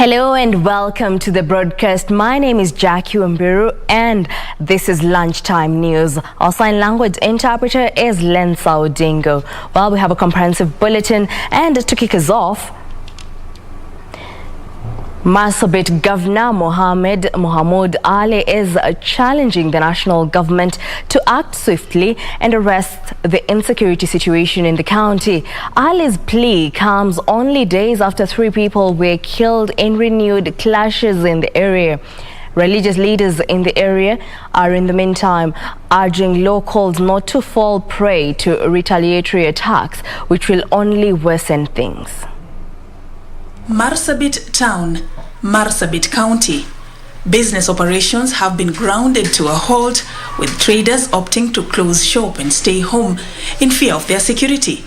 Hello and welcome to the broadcast. My name is Jacky Wambiru and this is Lunchtime News. Our sign language interpreter is Lensa Odingo. Well, we have a comprehensive bulletin, and to kick us off, Marsabit Governor Mohammed Ali is challenging the national government to act swiftly and arrest the insecurity situation in the county. Ali's plea comes only days after 3 people were killed in renewed clashes in the area. Religious leaders in the area are in the meantime urging locals not to fall prey to retaliatory attacks, which will only worsen things. Marsabit Town, Marsabit County. Business operations have been grounded to a halt, with traders opting to close shop and stay home in fear of their security.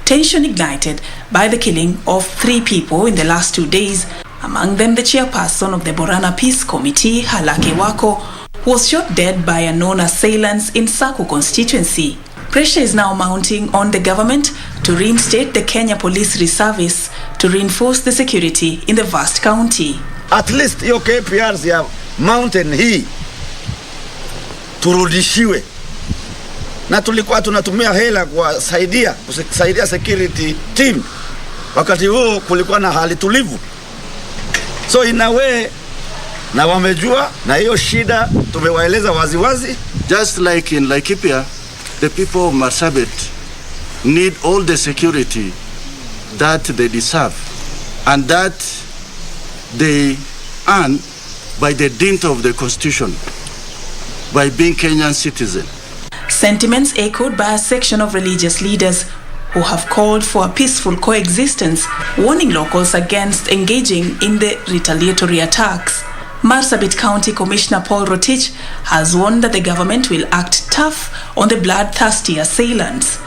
Tension ignited by the killing of 3 people in the last 2 days, among them the chairperson of the Borana Peace Committee, Halake Wako, who was shot dead by unknown assailants in Saku constituency. Pressure is now mounting on the government to reinstate the Kenya Police Reservice to reinforce the security in the vast county. At least hiyo KPRs ya mountain hii turudishiwe, na tulikuwa tunatumia hela kusaidia security team. Wakati huo kulikuwa na hali tulivu, so in a way na wamejua, na hiyo shida tumewaeleza waziwazi. Just like in Laikipia, the people of Marsabit need all the security that they deserve and that they earn by the dint of the constitution, by being Kenyan citizens. Sentiments echoed by a section of religious leaders who have called for a peaceful coexistence, warning locals against engaging in the retaliatory attacks. Marsabit County Commissioner Paul Rotich has warned that the government will act tough on the bloodthirsty assailants.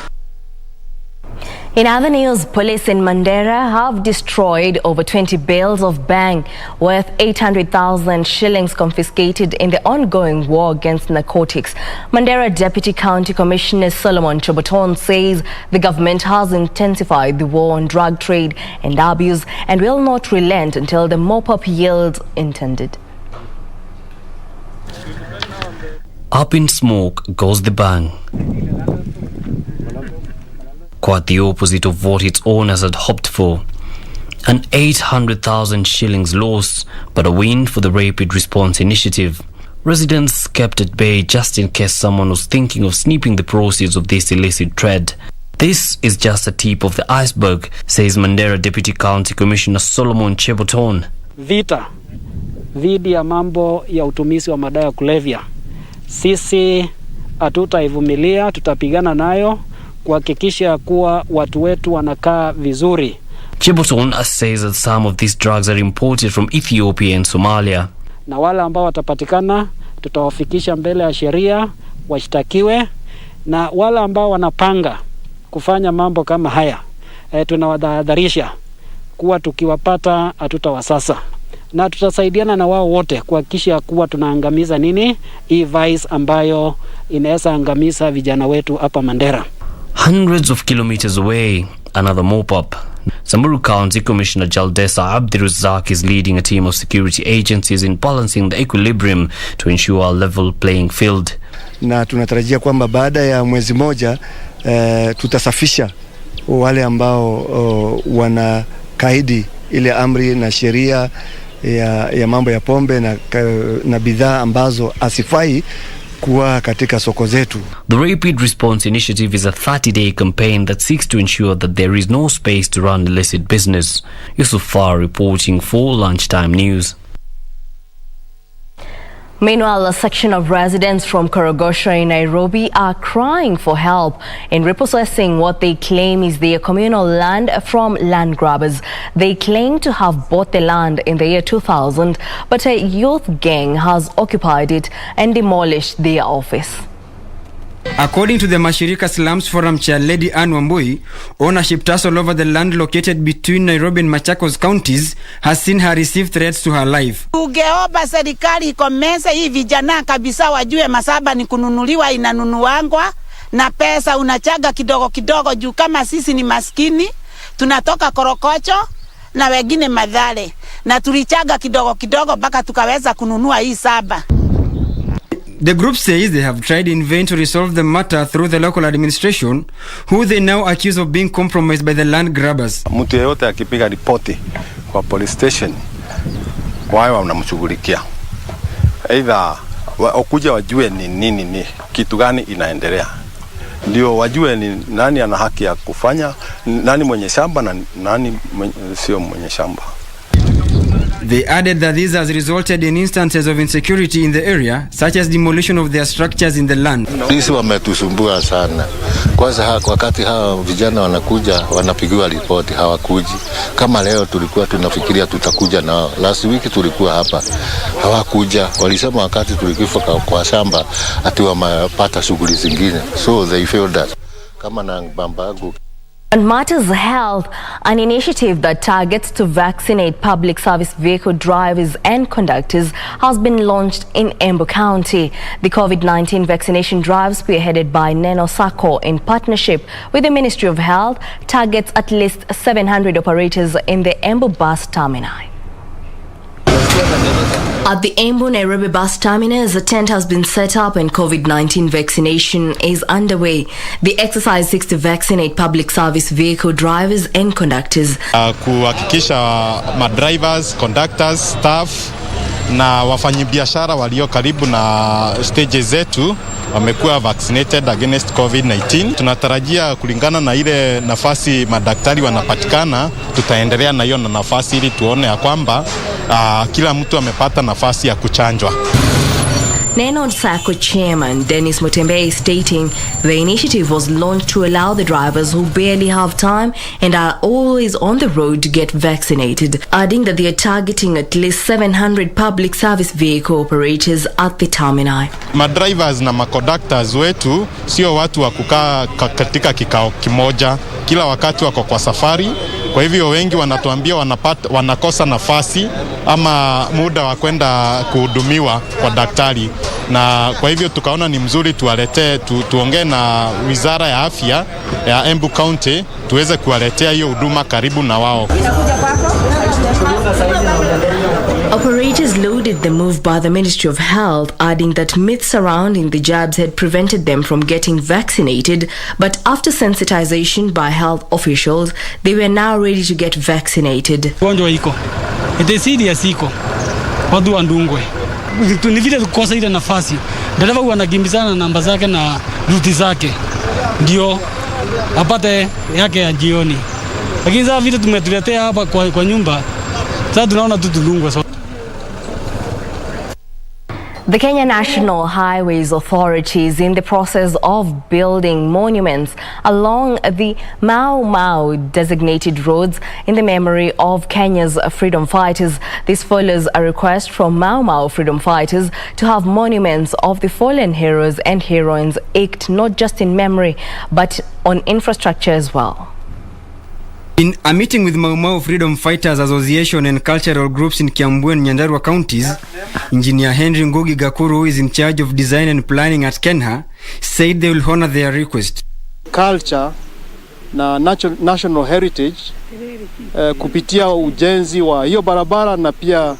In other news, police in Mandera have destroyed over 20 bales of bang worth 800,000 shillings confiscated in the ongoing war against narcotics. Mandera Deputy County Commissioner Solomon Choboton says the government has intensified the war on drug trade and abuse and will not relent until the mop-up yields intended. Up in smoke goes the bang. Quite the opposite of what its owners had hoped for. An 800,000 shillings loss, but a win for the Rapid Response Initiative. Residents kept at bay just in case someone was thinking of snipping the proceeds of this illicit trade. This is just a tip of the iceberg, says Mandera Deputy County Commissioner Solomon Choboton. Vita dhidi ya mambo ya utumizi wa madawa ya kulevya, sisi hatutaivumilia, tutapigana nayo kuhakikisha kuwa watu wetu wanakaa vizuri. Chairperson says that some of these drugs are imported from Ethiopia and Somalia. Na wale ambao watapatikana tutawafikisha mbele ya sheria washtakiwe, na wale ambao wanapanga kufanya mambo kama haya tunawadhahadharisha kuwa tukiwapata hatutawasasa, na tutasaidiana na wao wote kuhakikisha kuwa tunaangamiza hii vice ambayo inaweza angamiza vijana wetu hapa Mandera. Hundreds of kilometers away, another mop-up. Samburu County Commissioner Jaldesa Abdiruzak is leading a team of security agencies in balancing the equilibrium to ensure a level playing field. Na tunatarajia kwamba baada ya mwezi moja tutasafisha wale ambao wanakaidi ile amri na sheria ya mambo ya pombe na bidhaa ambazo asifai kuwa katika soko zetu. The Rapid Response Initiative is a 30-day campaign that seeks to ensure that there is no space to run illicit business. Yusuf Far reporting for Lunchtime News. Meanwhile, a section of residents from Korogosho in Nairobi are crying for help in repossessing what they claim is their communal land from land grabbers. They claim to have bought the land in the year 2000, but a youth gang has occupied it and demolished their office. According to the Mashirika Slums Forum Chair Lady Anne Wambui, ownership tussle over the land located between Nairobi and Machakos counties has seen her receive threats to her life. Ungeomba serikali ikomeze hii vijana kabisa, wajue masaba ni kununuliwa, inanunuangwa na pesa unachaga kidogo kidogo, juu kama sisi ni maskini tunatoka Korokocho, na wengine Mathare, na tulichaga kidogo kidogo mpaka tukaweza kununua hii 7. The group says they have tried in vain to resolve the matter through the local administration, who they now accuse of being compromised by the land grabbers. Mtu yeyote akipiga ripoti kwa police station, wao wanamshughulikia. Either wakuja wajue ni nini, ni kitu gani inaendelea. Ndio wajue ni nani ana haki ya kufanya, nani mwenye shamba na nani sio mwenye shamba. They added that this has resulted in instances of insecurity in the area, such as demolition of their structures in the land. Sisi wametusumbua sana. Kwanza wakati hawa vijana wanakuja wanapigiwa ripoti hawakuji. Kama leo tulikuwa tunafikiria tutakuja nao. Last week tulikuwa hapa hawakuja. Walisema wakati tulikufa kwa shamba ati wamepata shughuli zingine. So they feel that kama na Bambagu. On matters of health, an initiative that targets to vaccinate public service vehicle drivers and conductors has been launched in Embu County. The COVID-19 vaccination drive, spearheaded by Neno Sacco in partnership with the Ministry of Health, targets at least 700 operators in the Embu bus terminal. At the Embu Nairobi bus terminus, a tent has been set up and COVID-19 vaccination is underway. The exercise seeks to vaccinate public service vehicle drivers and conductors. Kuhakikisha madrivers, conductors, staff na wafanyabiashara walio karibu na stages zetu wamekuwa vaccinated against COVID-19. Tunatarajia kulingana na ile nafasi madaktari wanapatikana, tutaendelea na hiyo nafasi ili tuone ya kwamba kila mtu amepata nafasi ya kuchanjwa. Neno Sacco Chairman Dennis Mutembe is stating the initiative was launched to allow the drivers who barely have time and are always on the road to get vaccinated, adding that they are targeting at least 700 public service vehicle operators at the terminal. Madrivers na maconductors wetu sio watu wa kukaa katika kikao kimoja, kila wakati wako kwa safari. Kwa hivyo wengi wanatuambia wanakosa nafasi ama muda wa kwenda kuhudumiwa kwa daktari, na kwa hivyo tukaona ni mzuri tuwaletee tuongee na Wizara ya Afya ya Embu County tuweze kuwaletea hiyo huduma karibu na wao. Operators lauded the move by the Ministry of Health, adding that myths surrounding the jabs had prevented them from getting vaccinated, but after sensitization by health officials, they were now ready to get vaccinated. Ugonjwa iko. Ite serious iko. Watu wandungwe. Ni vile kukosa ile nafasi. Dereva wanakimbizana na namba zake na ruti zake. Ndio apate yake ya jioni. Lakini sasa vile tumetuletea hapa kwa nyumba, sasa tunaona tu tulungwe. The Kenya National Highways Authority is in the process of building monuments along the Mau Mau designated roads in the memory of Kenya's freedom fighters. This follows a request from Mau Mau freedom fighters to have monuments of the fallen heroes and heroines inked not just in memory but on infrastructure as well. In a meeting with Mau Mau Freedom Fighters Association and cultural groups in Kiambu and Nyandarua counties, Engineer Henry Ngugi Gakuru, who is in charge of design and planning at Kenha, said they will honor their request. Culture na national heritage kupitia ujenzi wa hiyo barabara na pia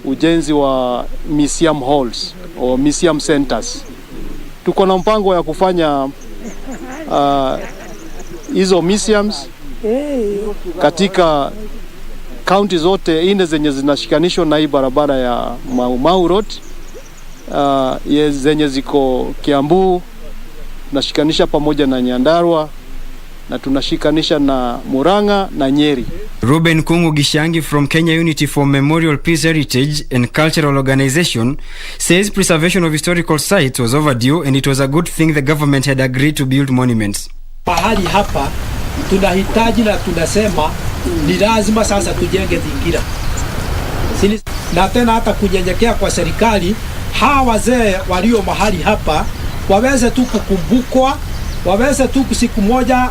ujenzi wa museum halls or museum centers. Tuko na mpango ya kufanya hizo museums katika county zote ine zenye zinashikanishwa na hii barabara ya Mau Mau Road, zenye ziko Kiambu, tunashikanisha pamoja na Nyandarua na tunashikanisha na Murang'a na Nyeri. Ruben Kungu Gishangi from Kenya Unity for Memorial Peace Heritage and Cultural Organization says preservation of historical sites was overdue and it was a good thing the government had agreed to build monuments. Mahali hapa tunahitaji na tunasema ni lazima sasa tujenge zingira. Na tena hata kunyenyekea kwa serikali, hawa wazee walio mahali hapa waweze tu kukumbukwa, waweze tu siku moja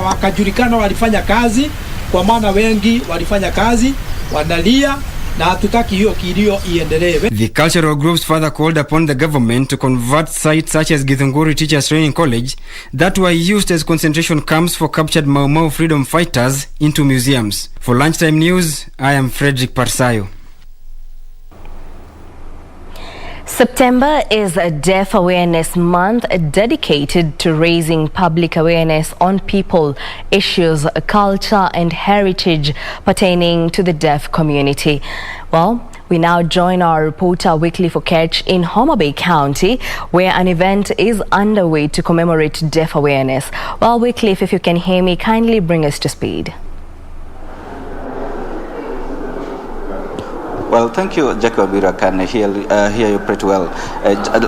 wakajulikana walifanya kazi, kwa maana wengi walifanya kazi, wanalia na hatutaki hiyo kilio iendelee. The cultural groups further called upon the government to convert sites such as Githunguri Teachers Training College that were used as concentration camps for captured Mau Mau freedom fighters into museums. For Lunchtime News, I am Frederick Parsayo. September is a Deaf Awareness Month dedicated to raising public awareness on people, issues, culture and heritage pertaining to the deaf community. Well, we now join our reporter Wycliffe Okech in Homa Bay County, where an event is underway to commemorate Deaf Awareness. Well, Wycliffe, if you can hear me, kindly bring us to speed. Well, thank you, Jacky Wambiru. I can hear you pretty well.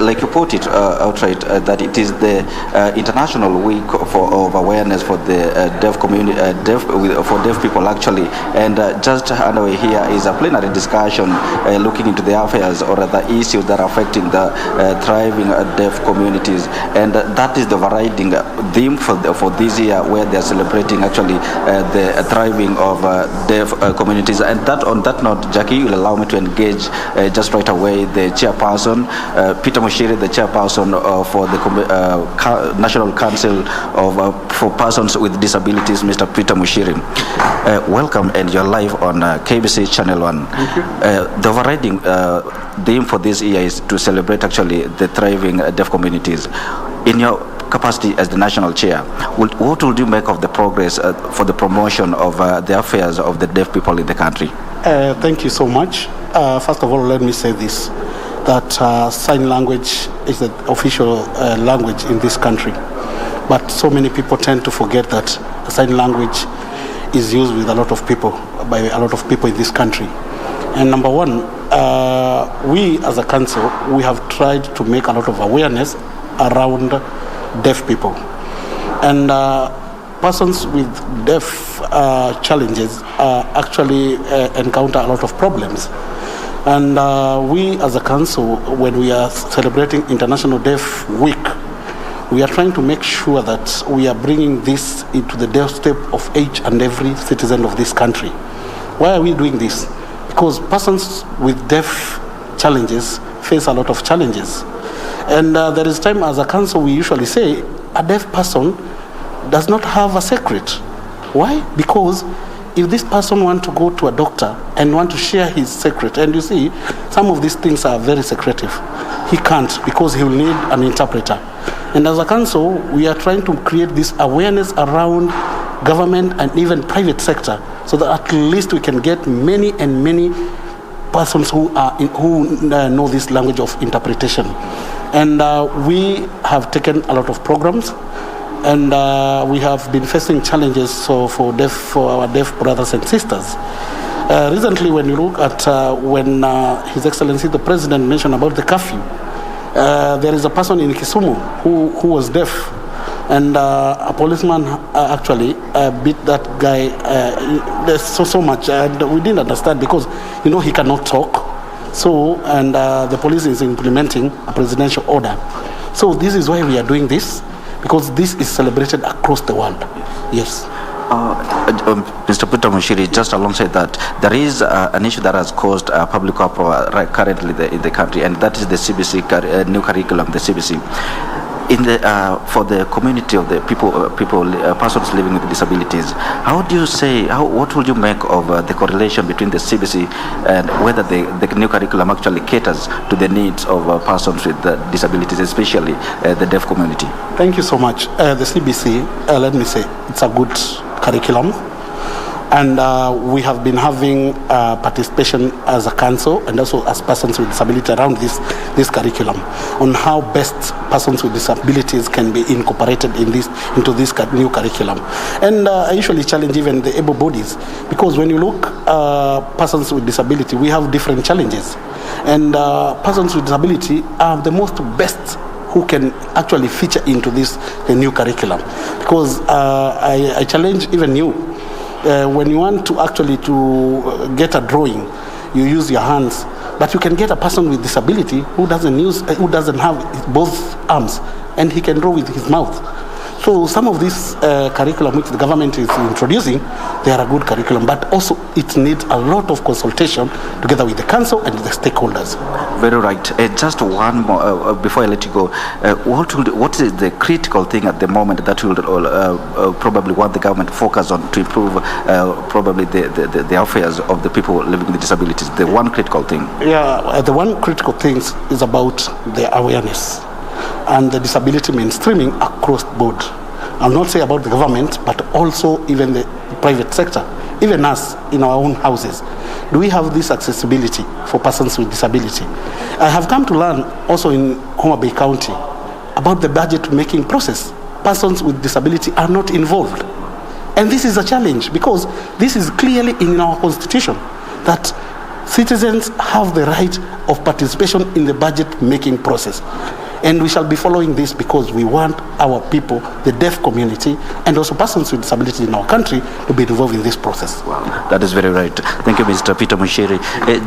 Like you put it outright, that it is the International Week of Awareness for the deaf community, for deaf people actually. And just underway here is a plenary discussion looking into the affairs or the issues that are affecting the thriving deaf communities. And that is the overriding theme for this year, where they are celebrating actually the thriving of deaf communities. And that on that note, Jacky, you will allow me to engage just right away the chairperson, Peter Mushiri, the chairperson for the National Council for Persons with Disabilities, Mr. Peter Mushiri. Welcome, and you're live on KBC Channel 1. Thank you. The overriding theme for this year is to celebrate actually the thriving deaf communities. In your capacity as the national chair, what would you make of the progress for the promotion of the affairs of the deaf people in the country? Thank you so much. First of all, let me say this, that sign language is the official language in this country. But so many people tend to forget that sign language is used with a lot of people, by a lot of people in this country. And number one, we as a council, we have tried to make a lot of awareness around deaf people. And persons with deaf challenges actually encounter a lot of problems. And we as a council, when we are celebrating International Deaf Week, we are trying to make sure that we are bringing this into the doorstep of each and every citizen of this country. Why are we doing this? Because persons with deaf challenges face a lot of challenges. And there is time as a council we usually say a deaf person does not have a secret. Why? Because if this person wants to go to a doctor and want to share his secret, and you see, some of these things are very secretive, he can't, because he will need an interpreter. And as a council, we are trying to create this awareness around government and even private sector, so that at least we can get many and many persons who know this language of interpretation. And we have taken a lot of programs, and we have been facing challenges for our deaf brothers and sisters. Recently, when you look at when His Excellency the President mentioned about the curfew, there is a person in Kisumu who was deaf, and a policeman actually beat that guy so much, and we didn't understand, because he cannot talk. So, and the police is implementing a presidential order. So this is why we are doing this, because this is celebrated across the world. Yes. Mr. Peter Mushiri, just alongside that, there is an issue that has caused public uproar currently in the country, and that is the Cbc New Curriculum, the Cbc. For the community of the persons living with disabilities, how do you say, what would you make of the correlation between the CBC and whether the new curriculum actually caters to the needs of persons with disabilities, especially the deaf community? Thank you so much. The CBC, let me say, it's a good curriculum, and we have been having participation as a council and also as persons with disability around this curriculum, on how best persons with disabilities can be incorporated into this new curriculum. And I usually challenge even the able bodies, because when you look persons with disability, we have different challenges, and persons with disability are the most best who can actually feature into the new curriculum, because I challenge even you. When you want to actually to get a drawing, you use your hands, but you can get a person with disability who doesn't have both arms, and he can draw with his mouth. So some of these curriculum which the government is introducing, they are a good curriculum, but also it needs a lot of consultation together with the council and the stakeholders. Very right. Just one more before I let you go. What is the critical thing at the moment that you will probably want the government to focus on to improve probably the affairs of the people living with disabilities? The one critical thing. Yeah, the one critical thing is about the awareness and the disability mainstreaming across the board. I'll not say about the government, but also even the private sector, even us in our own houses. Do we have this accessibility for persons with disability? I have come to learn also in Homa Bay County about the budget making process. Persons with disability are not involved. And this is a challenge because this is clearly in our constitution that citizens have the right of participation in the budget making process. And we shall be following this because we want our people, the deaf community, and also persons with disabilities in our country to be involved in this process. Wow, that is very right. Thank you, Mr. Peter Mushiri.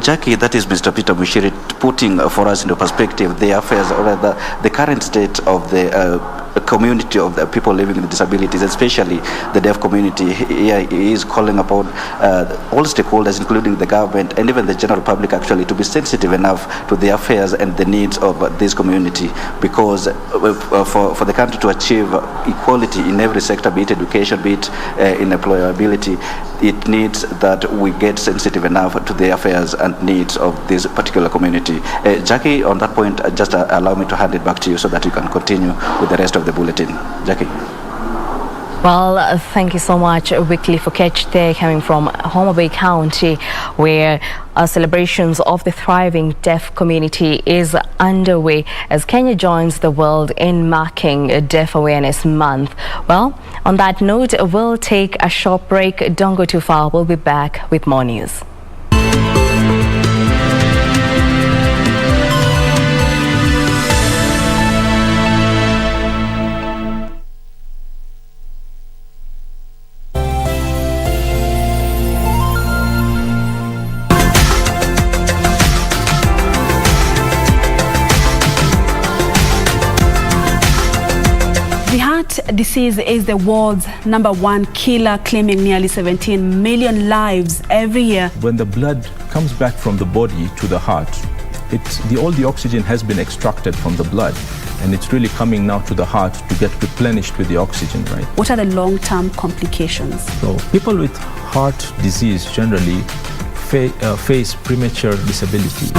Jackie, that is Mr. Peter Mushiri putting for us into perspective the affairs, or rather the current state of the community of the people living with disabilities, especially the deaf community. He is calling upon all stakeholders, including the government and even the general public, actually, to be sensitive enough to the affairs and the needs of this community, because for the country to achieve equality in every sector, be it education, be it in employability, it needs that we get sensitive enough to the affairs and needs of this particular community. Jackie, on that point, just allow me to hand it back to you so that you can continue with the rest of the bulletin. Jackie. Well, thank you so much, Wycliffe, for catch there coming from Homa Bay County, where celebrations of the thriving deaf community is underway as Kenya joins the world in marking Deaf Awareness Month. Well, on that note, we'll take a short break. Don't go too far. We'll be back with more news. Disease is the world's #1 killer, claiming nearly 17 million lives every year. When the blood comes back from the body to the heart, all the oxygen has been extracted from the blood, and it's really coming now to the heart to get replenished with the oxygen, right? What are the long-term complications? So people with heart disease generally face premature disability.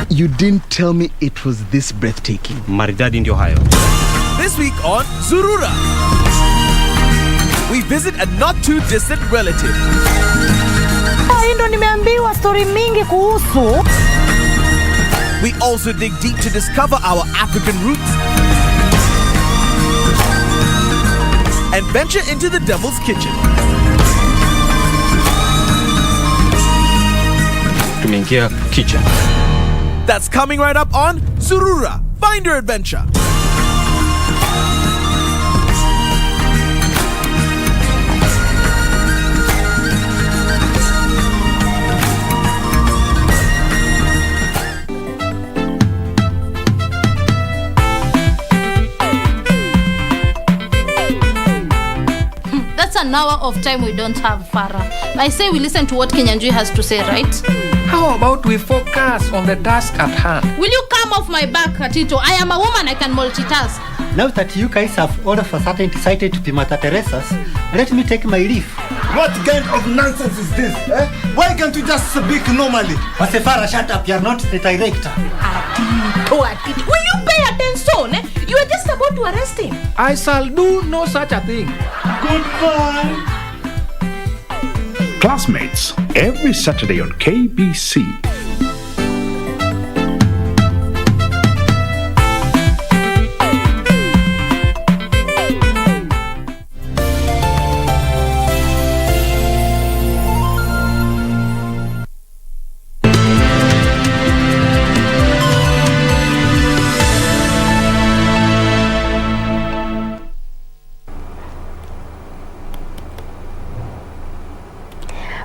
You didn't tell me it was this breathtaking. Maridadi ndio hayo. This week on Zurura, we visit a not too distant relative. Ndo nimeambiwa story mingi kuhusu. We also dig deep to discover our African roots and venture into the devil's kitchen. Tumeingia kitchen. That's coming right up on Zurura. Find your adventure. That's an hour of time we don't have, Farah. I say we listen to what Kenyanjui has to say, right? How about we focus on the task at hand? Will you come off my back, Katito? I am a woman, I can multitask. Now that you guys have all of a sudden decided to be Mother Teresas, let me take my leave. What kind of nonsense is this? Why can't you just speak normally? Masefara, shut up. You're not the director. Atito. Will you pay attention? You are just about to arrest him. I shall do no such a thing. Goodbye. Classmates, every Saturday on KBC.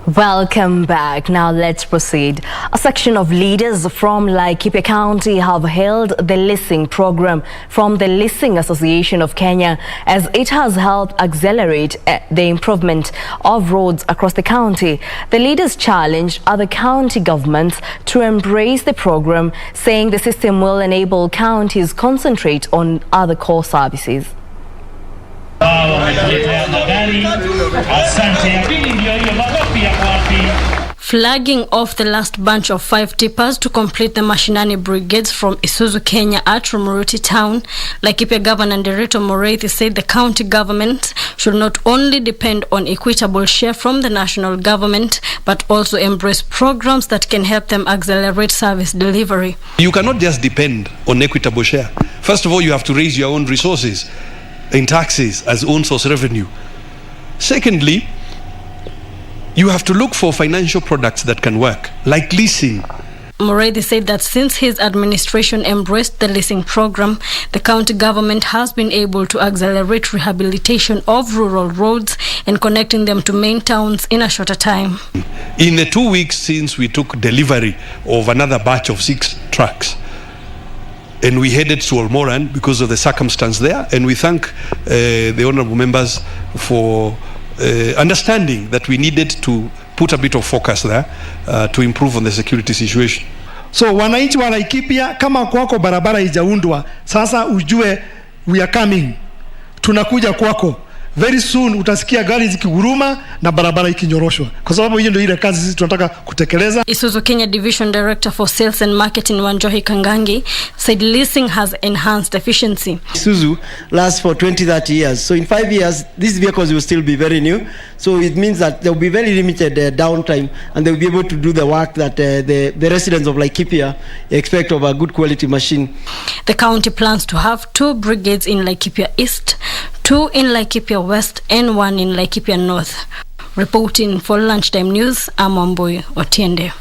Welcome back. Now let's proceed. A section of leaders from Laikipia County have hailed the leasing program from the Leasing Association of Kenya as it has helped accelerate the improvement of roads across the county. The leaders challenged other county governments to embrace the program, saying the system will enable counties concentrate on other core services. Flagging off the last bunch of 5 tippers to complete the Mashinani brigades from Isuzu, Kenya at Romoruti town, Laikipia Governor Ndereto Moreithi said the county government should not only depend on equitable share from the national government, but also embrace programs that can help them accelerate service delivery. You cannot just depend on equitable share. First of all, you have to raise your own resources in taxes as own source revenue. Secondly, you have to look for financial products that can work, like leasing. Moreithi said that since his administration embraced the leasing program, the county government has been able to accelerate rehabilitation of rural roads and connecting them to main towns in a shorter time. In the 2 weeks since we took delivery of another batch of 6 trucks, and we headed to Olmoran because of the circumstance there, and we thank the honorable members for understanding that we needed to put a bit of focus there to improve on the security situation. So wananchi wa Laikipia, kama kwako barabara ijaundwa, sasa ujue we are coming. Tunakuja kwako. Very soon utasikia gari zikiguruma na barabara ikinyoroshwa. Kwa sababu hiyo ndio ile kazi sisi tunataka kutekeleza. Isuzu Kenya Division Director for Sales and Marketing Wanjohi Kangangi said leasing has enhanced efficiency. Isuzu lasts for 20-30 years. So in 5 years, these vehicles will still be very new. So it means that there will be very limited downtime and they will be able to do the work that the residents of Laikipia expect of a good quality machine. The county plans to have 2 brigades in Laikipia East, 2 in Laikipia West and 1 in Laikipia North. Reporting for Lunchtime News, I'm Wambui Otiende.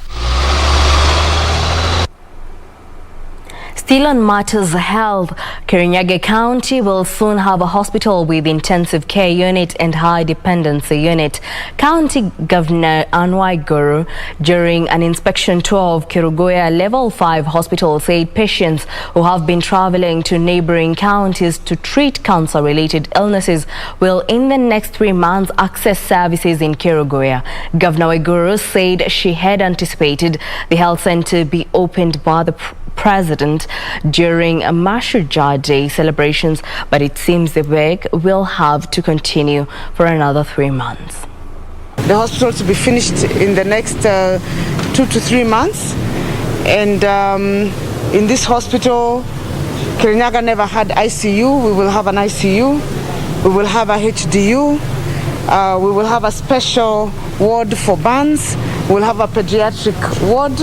Still on matters of health, Kirinyaga County will soon have a hospital with intensive care unit and high dependency unit. County Governor Anwai Guru, during an inspection tour of Kirugoya Level 5 Hospital, said patients who have been traveling to neighboring counties to treat cancer-related illnesses will in the next 3 months access services in Kirugoya. Governor Guru said she had anticipated the health center be opened by the President during a Mashujaa Day celebrations, but it seems the work will have to continue for another 3 months. The hospital to be finished in the next 2 to 3 months, and in this hospital, Kirinyaga never had ICU. We will have an ICU. We will have a HDU. We will have a special ward for burns. We'll have a pediatric ward.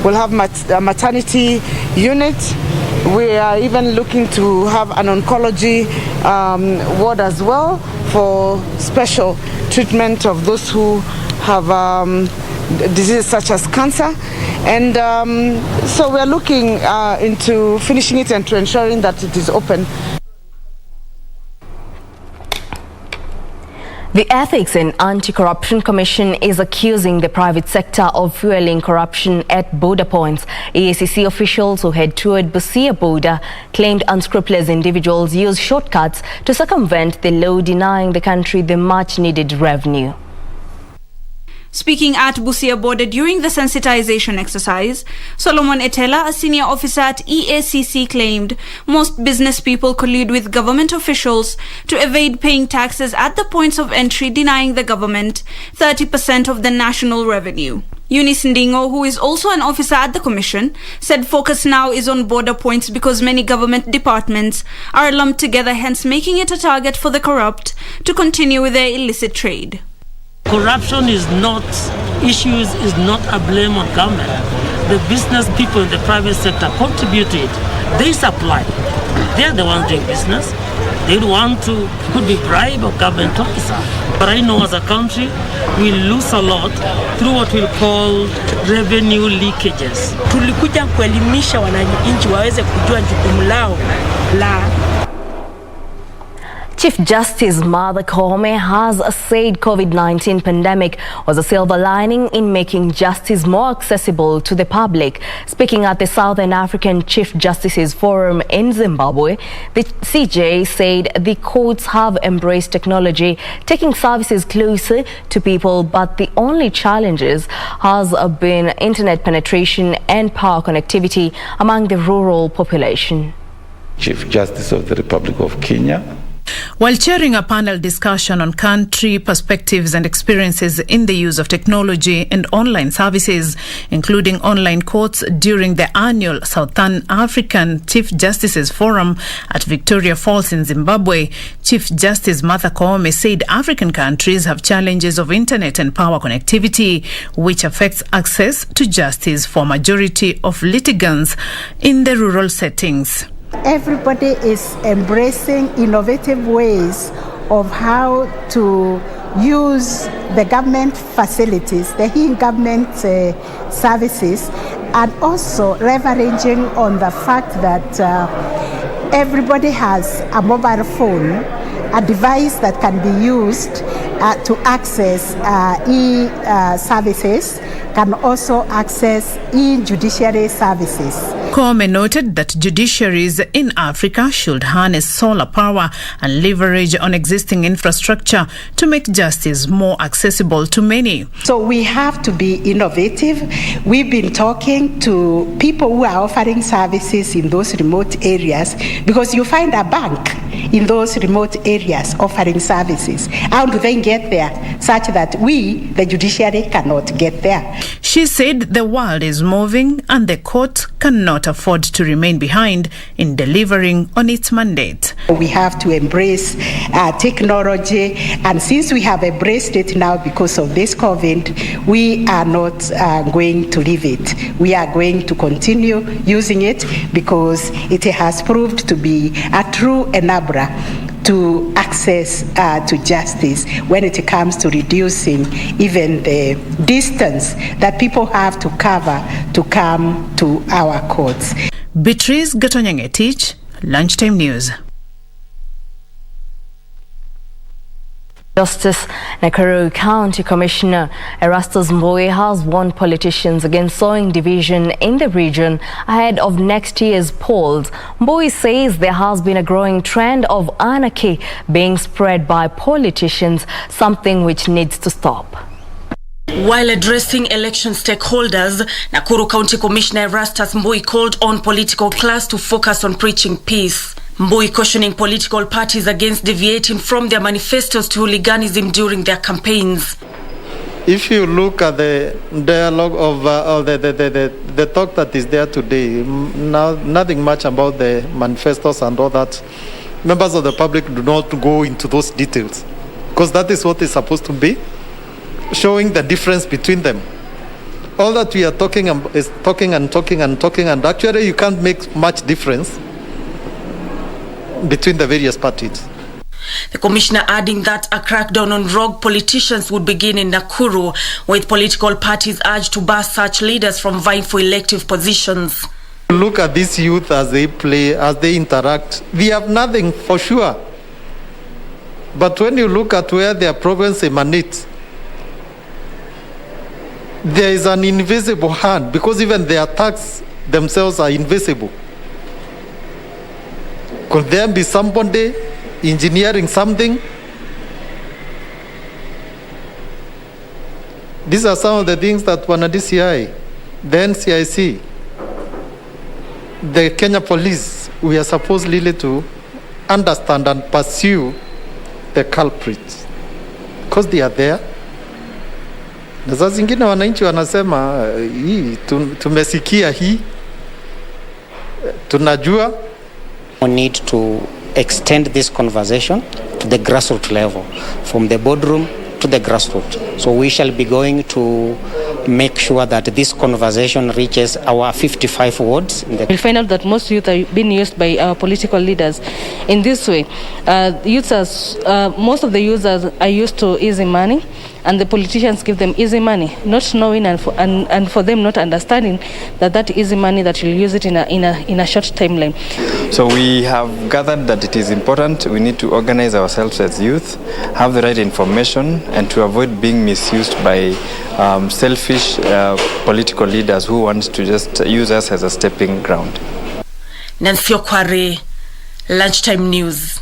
We'll have a maternity unit. We are even looking to have an oncology ward as well for special treatment of those who have diseases such as cancer. And so we are looking into finishing it and to ensuring that it is open. The Ethics and Anti-Corruption Commission is accusing the private sector of fueling corruption at border points. EACC officials who had toured Busia border claimed unscrupulous individuals use shortcuts to circumvent the law, denying the country the much-needed revenue. Speaking at Busia border during the sensitization exercise, Solomon Etela, a senior officer at EACC, claimed most business people collude with government officials to evade paying taxes at the points of entry, denying the government 30% of the national revenue. Eunice Ndingo, who is also an officer at the commission, said focus now is on border points because many government departments are lumped together, hence making it a target for the corrupt to continue with their illicit trade. Corruption is not a blame on government. The business people in the private sector contribute to it. They supply. They are the ones doing business. They could be bribe a government officer. But I know as a country, we lose a lot through what we'll call revenue leakages. Tulikuja kuelimisha wananchi waweze kujua jukumu lao la Chief Justice Martha Koome has said COVID-19 pandemic was a silver lining in making justice more accessible to the public. Speaking at the Southern African Chief Justices Forum in Zimbabwe, the CJ said the courts have embraced technology, taking services closer to people, but the only challenges has been internet penetration and power connectivity among the rural population. Chief Justice of the Republic of Kenya. While chairing a panel discussion on country perspectives and experiences in the use of technology and online services, including online courts, during the annual Southern African Chief Justices Forum at Victoria Falls in Zimbabwe, Chief Justice Martha Koome said African countries have challenges of internet and power connectivity, which affects access to justice for majority of litigants in the rural settings. Everybody is embracing innovative ways of how to use the government facilities, the government services, and also leveraging on the fact that everybody has a mobile phone, a device that can be used to access e-services, can also access e-judiciary services. Koome noted that judiciaries in Africa should harness solar power and leverage on existing infrastructure to make justice more accessible to many. So we have to be innovative. We've been talking to people who are offering services in those remote areas, because you find a bank in those remote areas offering services. How do they get there such that we, the judiciary, cannot get there? She said the world is moving and the court cannot afford to remain behind in delivering on its mandate. We have to embrace technology, and since we have embraced it now because of this COVID, we are not going to leave it. We are going to continue using it because it has proved to be a true enabler to access to justice when it comes to reducing even the distance that people have to cover to come to our courts. Beatrice Gatonyangetich, Lunchtime News. Justice Nakuru County Commissioner Erastus Mbowe has warned politicians against sowing division in the region ahead of next year's polls. Mbowe says there has been a growing trend of anarchy being spread by politicians, something which needs to stop. While addressing election stakeholders, Nakuru County Commissioner Erastus Mbowe called on political class to focus on preaching peace. Mbowe cautioning political parties against deviating from their manifestos to hooliganism during their campaigns. If you look at the dialogue of the talk that is there today, nothing much about the manifestos and all that. Members of the public do not go into those details, because that is what is supposed to be, showing the difference between them. All that we are talking is talking, and actually you can't make much difference between the various parties. The commissioner adding that a crackdown on rogue politicians would begin in Nakuru, with political parties urged to bar such leaders from vying for elective positions. Look at these youth as they play, as they interact. We have nothing for sure. But when you look at where their province emanates, there is an invisible hand, because even the attacks themselves are invisible. Could there be somebody engineering something? These are some of the things that one DCI, the NCIC, the Kenya Police, we are supposed really to understand and pursue the culprits, because they are there. Na saa zingine wananchi wanasema hii tumesikia hii tunajua. We need to extend this conversation to the grassroots level, from the boardroom to the grassroots. So we shall be going to make sure that this conversation reaches our 55 wards. We'll find out that most youth are being used by our political leaders in this way. Most of the users are used to easy money, and the politicians give them easy money, not knowing and for them not understanding that easy money that you'll use it in a short timeline. So we have gathered that it is important. We need to organize ourselves as youth, have the right information, and to avoid being misused by selfish political leaders who want to just use us as a stepping ground. Nancy Okware, Lunchtime News.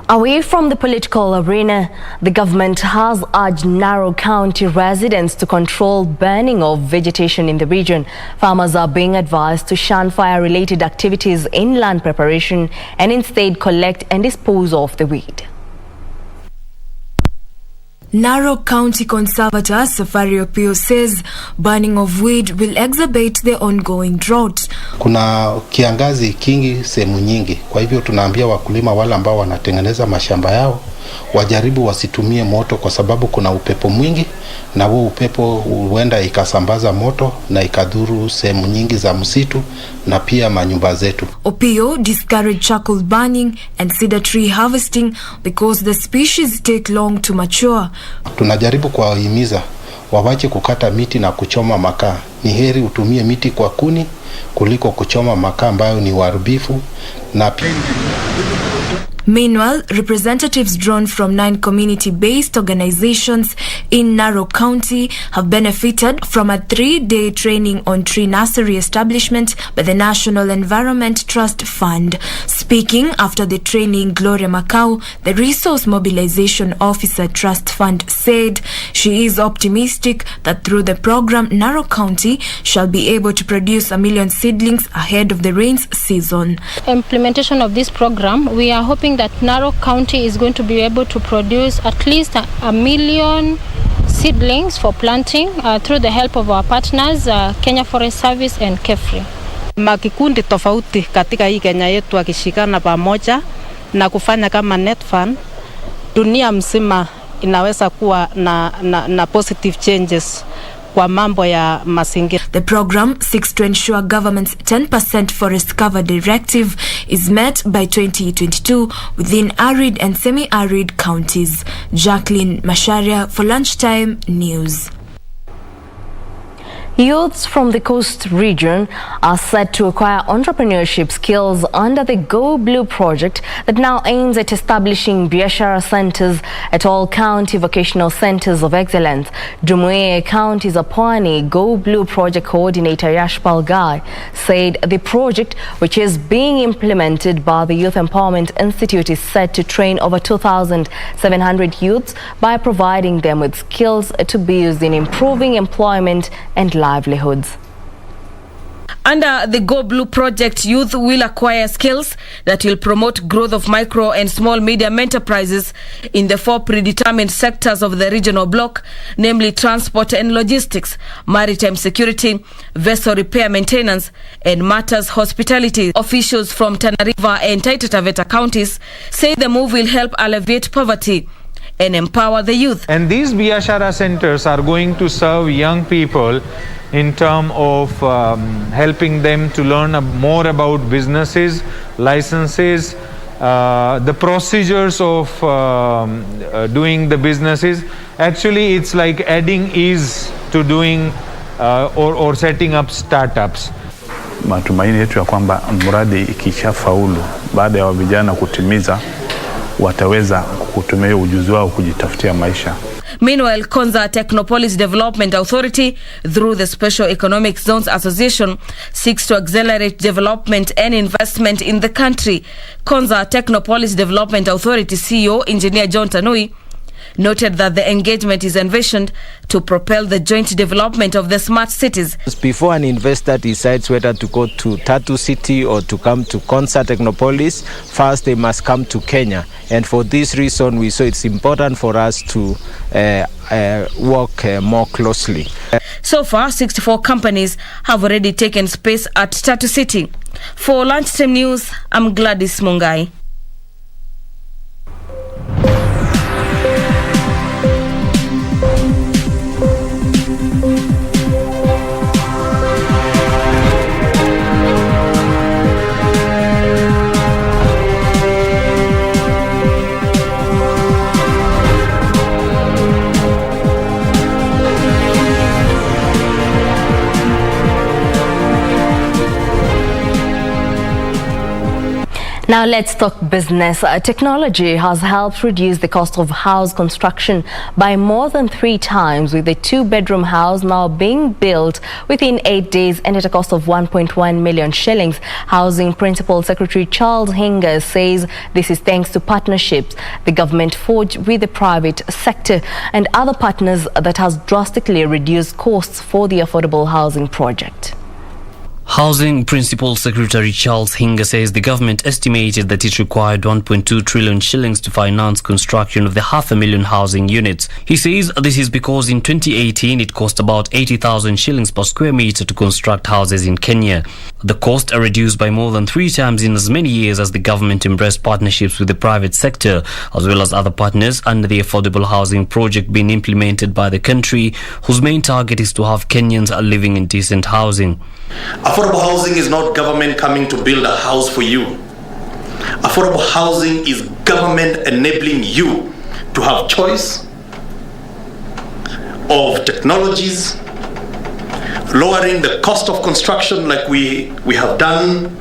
Away from the political arena, the government has urged Narok County residents to control burning of vegetation in the region. Farmers are being advised to shun fire-related activities in land preparation and instead collect and dispose of the weed. Narok County Conservator Safari Opio says burning of weed will exacerbate the ongoing drought. Kuna kiangazi kingi sehemu nyingi. Kwa hivyo tunaambia wakulima wale ambao wanatengeneza mashamba yao wajaribu wasitumie moto kwa sababu kuna upepo mwingi na huo upepo huenda ikasambaza moto na ikadhuru sehemu nyingi za msitu na pia manyumba zetu. Opio discouraged charcoal burning and cedar tree harvesting because the species take long to mature. Tunajaribu kuwahimiza wawache kukata miti na kuchoma makaa. Ni heri utumie miti kwa kuni kuliko kuchoma makaa ambayo ni uharibifu na Meanwhile, representatives drawn from 9 community-based organizations in Narok County have benefited from a 3-day training on tree nursery establishment by the National Environment Trust Fund. Speaking after the training, Gloria Macau, the Resource Mobilization Officer Trust Fund, said she is optimistic that through the program, Narok County shall be able to produce 1 million seedlings ahead of the rains season. Implementation of this program, we are hoping that Narok County is going to be able to produce at least 1 million seedlings for planting through the help of our partners, Kenya Forest Service and KEFRI. Makikundi tofauti katika hii Kenya yetu akishikana pamoja na kufanya kama net fund, dunia mzima inaweza kuwa na positive changes kwa mambo ya mazingira. The program seeks to ensure government's 10% forest cover directive is met by 2022 within arid and semi-arid counties. Jacqueline Masharia for Lunchtime News. Youths from the coast region are set to acquire entrepreneurship skills under the Go Blue project that now aims at establishing biashara centers at all county vocational centers of excellence. Jumuiya County's Pwani Go Blue project coordinator Yashpal Gai said the project, which is being implemented by the Youth Empowerment Institute, is set to train over 2,700 youths by providing them with skills to be used in improving employment and livelihoods. Under the Go Blue project, youth will acquire skills that will promote growth of micro and small medium enterprises in the 4 predetermined sectors of the regional bloc, namely transport and logistics, maritime security, vessel repair maintenance, and matters hospitality. Officials from Tana River and Taita Taveta counties say the move will help alleviate poverty and empower the youth. And these biashara centers are going to serve young people in terms of helping them to learn more about businesses, licenses, the procedures of doing the businesses. Actually, it's like adding ease to doing or setting up startups. Matumaini yetu ya kwamba mradi ikishafaulu baada ya vijana kutimiza wataweza kutumia ujuzi wao kujitafutia maisha. Meanwhile, Konza Technopolis Development Authority, through the Special Economic Zones Association, seeks to accelerate development and investment in the country. Konza Technopolis Development Authority CEO Engineer John Tanui noted that the engagement is envisioned to propel the joint development of the smart cities. Before an investor decides whether to go to Tatu City or to come to Konza Technopolis, first they must come to Kenya. And for this reason, we saw it's important for us to work more closely. So far, 64 companies have already taken space at Tatu City. For Lunchtime News, I'm Gladys Mungai. Now let's talk business. Technology has helped reduce the cost of house construction by more than 3 times, with a 2-bedroom house now being built within 8 days and at a cost of 1.1 million shillings. Housing Principal Secretary Charles Hinga says this is thanks to partnerships the government forged with the private sector and other partners that has drastically reduced costs for the affordable housing project. Housing Principal Secretary Charles Hinga says the government estimated that it required 1.2 trillion shillings to finance construction of the 500,000 housing units. He says this is because in 2018 it cost about 80,000 shillings per square meter to construct houses in Kenya. The cost are reduced by more than 3 times in as many years as the government embraced partnerships with the private sector as well as other partners under the affordable housing project being implemented by the country, whose main target is to have Kenyans living in decent housing. Affordable housing is not government coming to build a house for you. Affordable housing is government enabling you to have choice of technologies, lowering the cost of construction like we have done,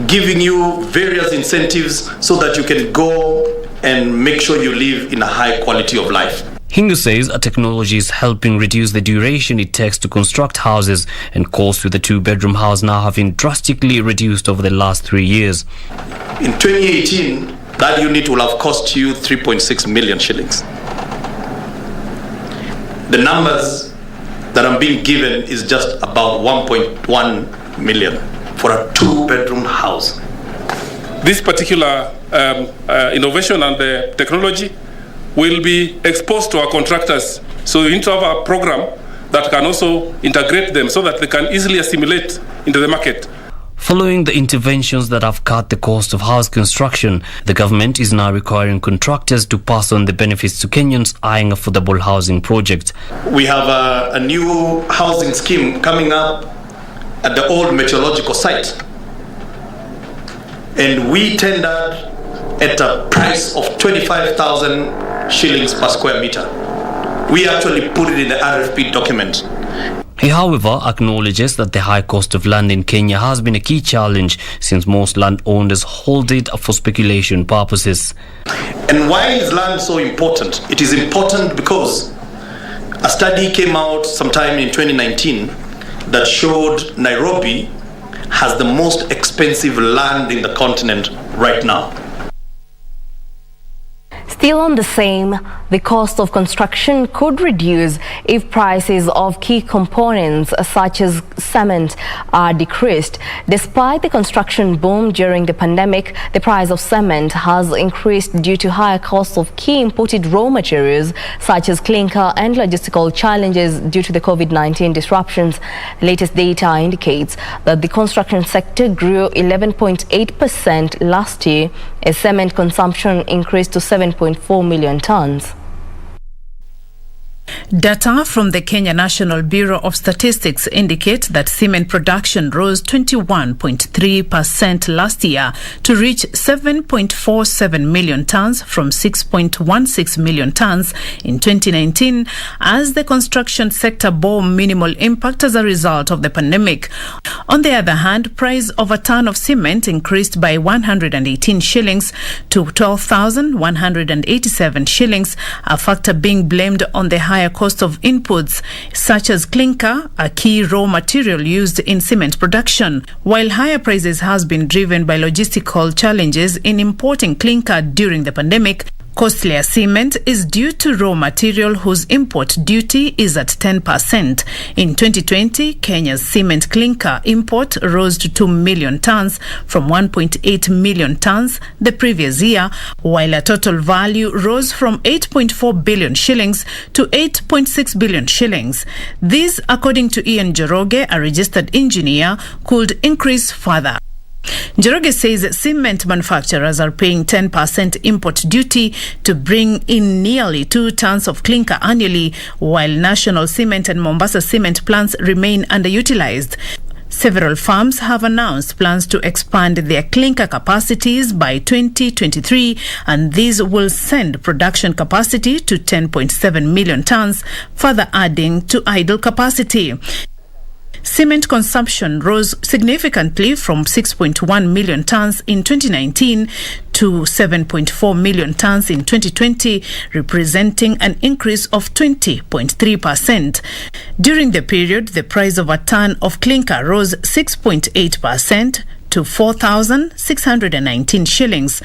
giving you various incentives so that you can go and make sure you live in a high quality of life. Hinga says technology is helping reduce the duration it takes to construct houses, and costs with a 2-bedroom house now have been drastically reduced over the last 3 years. In 2018, that unit will have cost you 3.6 million shillings. The numbers that I'm being given is just about 1.1 million for a 2-bedroom house. This particular innovation and the technology will be exposed to our contractors. So we need to have a program that can also integrate them so that they can easily assimilate into the market. Following the interventions that have cut the cost of house construction, the government is now requiring contractors to pass on the benefits to Kenyans eyeing affordable housing projects. We have a new housing scheme coming up at the old meteorological site. And we tendered at a price of 25,000 shillings per square meter. We actually put it in the RFP document. He, however, acknowledges that the high cost of land in Kenya has been a key challenge since most landowners hold it for speculation purposes. And why is land so important? It is important because a study came out sometime in 2019 that showed Nairobi has the most expensive land in the continent right now. Still on the same, the cost of construction could reduce if prices of key components such as cement are decreased. Despite the construction boom during the pandemic, the price of cement has increased due to higher costs of key imported raw materials such as clinker and logistical challenges due to the COVID-19 disruptions. The latest data indicates that the construction sector grew 11.8% last year as cement consumption increased to 7.4 million tons. Data from the Kenya National Bureau of Statistics indicate that cement production rose 21.3% last year to reach 7.47 million tons from 6.16 million tons in 2019, as the construction sector bore minimal impact as a result of the pandemic. On the other hand, price of a ton of cement increased by 118 shillings to 12,187 shillings, a factor being blamed on the higher cost of inputs such as clinker, a key raw material used in cement production. While higher prices has been driven by logistical challenges in importing clinker during the pandemic, costlier cement is due to raw material whose import duty is at 10%. In 2020, Kenya's cement clinker import rose to 2 million tons from 1.8 million tons the previous year, while a total value rose from 8.4 billion shillings to 8.6 billion shillings. This, according to Ian Joroge, a registered engineer, could increase further. Joroge says cement manufacturers are paying 10% import duty to bring in nearly 2 tons of clinker annually, while National Cement and Mombasa Cement plants remain underutilized. Several firms have announced plans to expand their clinker capacities by 2023, and these will send production capacity to 10.7 million tons, further adding to idle capacity. Cement consumption rose significantly from 6.1 million tons in 2019 to 7.4 million tons in 2020, representing an increase of 20.3%. During the period, the price of a ton of clinker rose 6.8% to 4,619 shillings.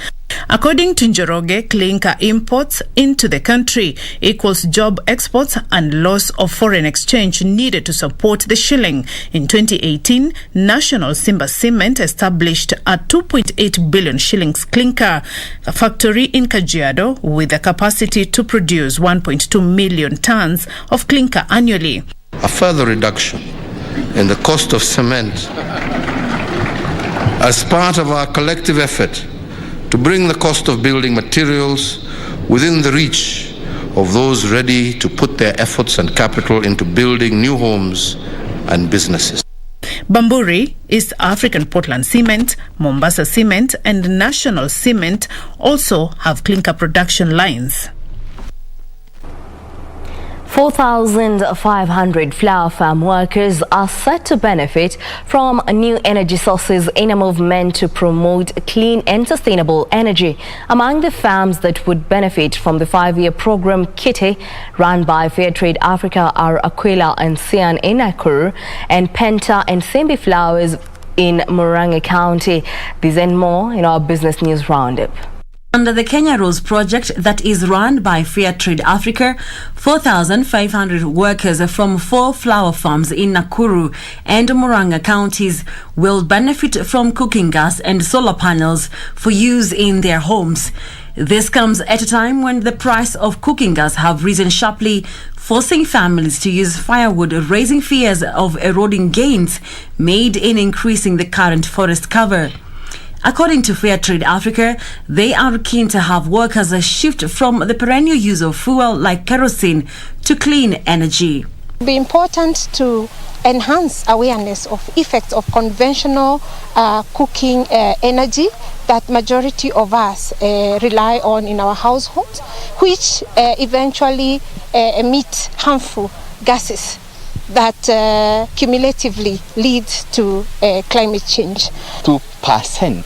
According to Njoroge, clinker imports into the country equals job exports and loss of foreign exchange needed to support the shilling. In 2018, National Simba Cement established a 2.8 billion shillings clinker factory in Kajiado with a capacity to produce 1.2 million tons of clinker annually. A further reduction in the cost of cement as part of our collective effort to bring the cost of building materials within the reach of those ready to put their efforts and capital into building new homes and businesses. Bamburi, East African Portland Cement, Mombasa Cement and National Cement also have clinker production lines. 4,500 flower farm workers are set to benefit from new energy sources in a movement to promote clean and sustainable energy. Among the farms that would benefit from the 5-year program Kitty, run by Fair Trade Africa, are Aquila and Sian in Nakuru and Penta and Sembi Flowers in Murang'a County. These and more in our Business News Roundup. Under the Kenya Rose project that is run by Fair Trade Africa, 4,500 workers from 4 flower farms in Nakuru and Murang'a counties will benefit from cooking gas and solar panels for use in their homes. This comes at a time when the price of cooking gas have risen sharply, forcing families to use firewood, raising fears of eroding gains made in increasing the current forest cover. According to Fair Trade Africa, they are keen to have workers shift from the perennial use of fuel like kerosene to clean energy. It would be important to enhance awareness of effects of conventional cooking energy that majority of us rely on in our households, which eventually emit harmful gases that cumulatively lead to climate change. 2%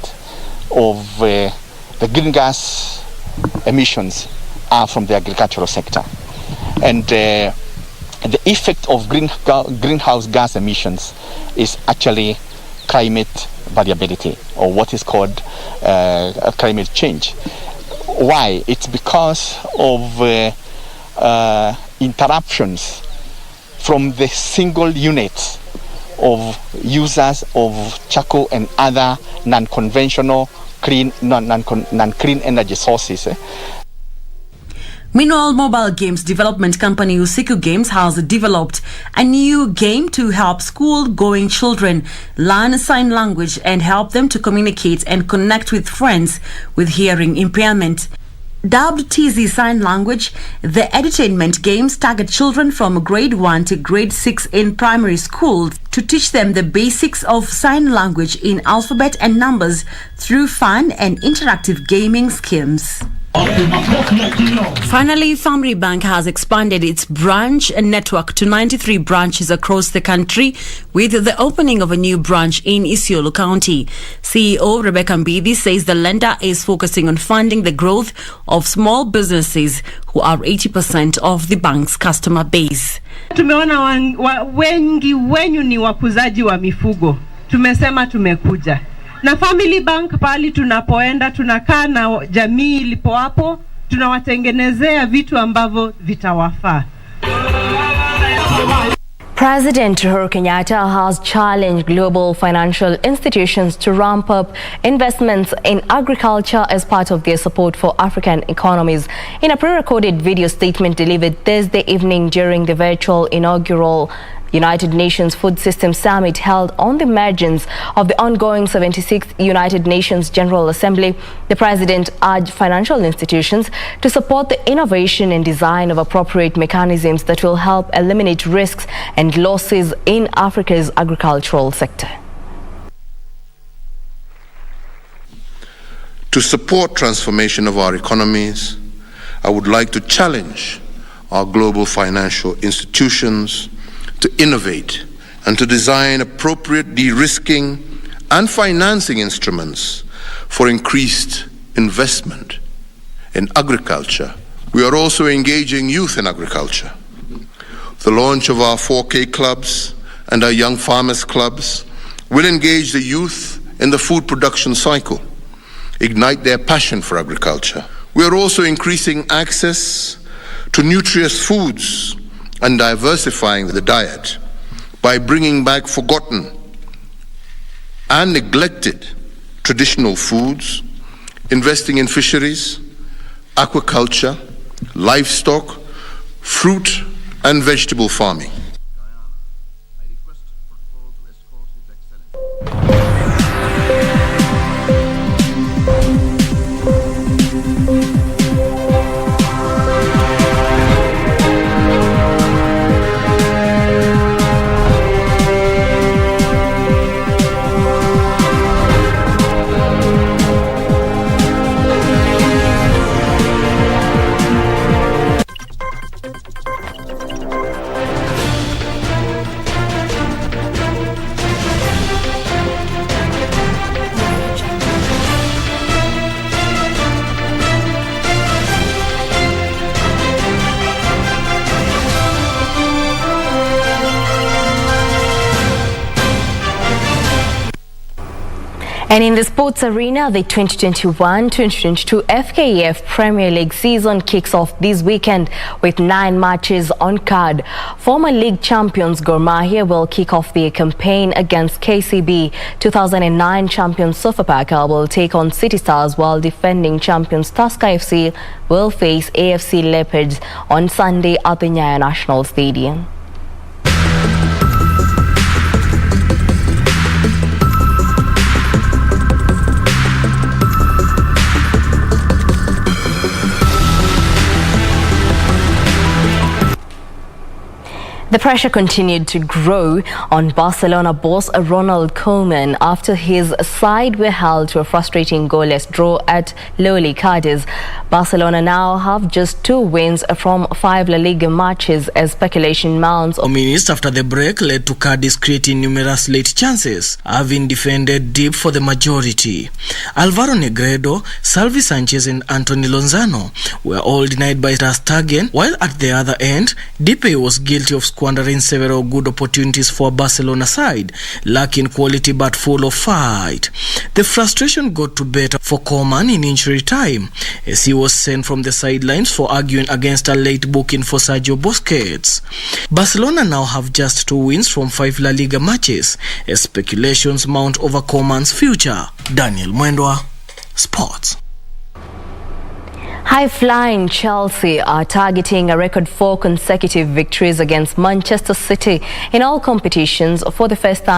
of the green gas emissions are from the agricultural sector, and the effect of greenhouse gas emissions is actually climate variability, or what is called climate change. Why? It's because of interruptions from the single units of users of charcoal and other non-conventional non-clean energy sources. Meanwhile, mobile games development company Usiku Games has developed a new game to help school-going children learn sign language and help them to communicate and connect with friends with hearing impairment. Dubbed TZ Sign Language, the edutainment games target children from grade 1 to grade 6 in primary school to teach them the basics of sign language in alphabet and numbers through fun and interactive gaming schemes. Finally, Family Bank has expanded its branch network to 93 branches across the country with the opening of a new branch in Isiolo County. CEO Rebecca Mbidi says the lender is focusing on funding the growth of small businesses who are 80% of the bank's customer base. Tumeona wengi wenyu ni wakuzaji wa mifugo. Tumesema tumekuja. Na Family Bank pali tunapoenda tunakaa na jamii ilipo hapo, tunawatengenezea vitu ambavyo vitawafaa. President Uhuru Kenyatta has challenged global financial institutions to ramp up investments in agriculture as part of their support for African economies. In a pre-recorded video statement delivered Thursday evening during the virtual inaugural United Nations Food System Summit held on the emergence of the ongoing 76th United Nations General Assembly, the President urged financial institutions to support the innovation and design of appropriate mechanisms that will help eliminate risks and losses in Africa's agricultural sector. To support transformation of our economies, I would like to challenge our global financial institutions to innovate and to design appropriate de-risking and financing instruments for increased investment in agriculture. We are also engaging youth in agriculture. The launch of our 4K clubs and our young farmers clubs will engage the youth in the food production cycle, ignite their passion for agriculture. We are also increasing access to nutritious foods and diversifying the diet by bringing back forgotten and neglected traditional foods, investing in fisheries, aquaculture, livestock, fruit and vegetable farming. And in the sports arena, the 2021-2022 FKF Premier League season kicks off this weekend with 9 matches on card. Former league champions Gor Mahia will kick off their campaign against KCB. 2009 champions Sofapaka will take on City Stars, while defending champions Tusker FC will face AFC Leopards on Sunday at the Nyayo National Stadium. The pressure continued to grow on Barcelona boss Ronald Koeman after his side were held to a frustrating goalless draw at lowly Cadiz. Barcelona now have just 2 wins from 5 La Liga matches as speculation mounts. Minutes after the break led to Cadiz creating numerous late chances, having defended deep for the majority. Alvaro Negredo, Salvi Sanchez and Anthony Lozano were all denied by Ter Stegen, while at the other end, Dipe was guilty of squandering several good opportunities for Barcelona side, lacking quality but full of fight. The frustration got to better for Koeman in injury time, as he was sent from the sidelines for arguing against a late booking for Sergio Busquets. Barcelona now have just 2 wins from 5 La Liga matches, as speculations mount over Koeman's future. Daniel Mwendwa, Sports. High-flying Chelsea are targeting a record 4 consecutive victories against Manchester City in all competitions for the first time.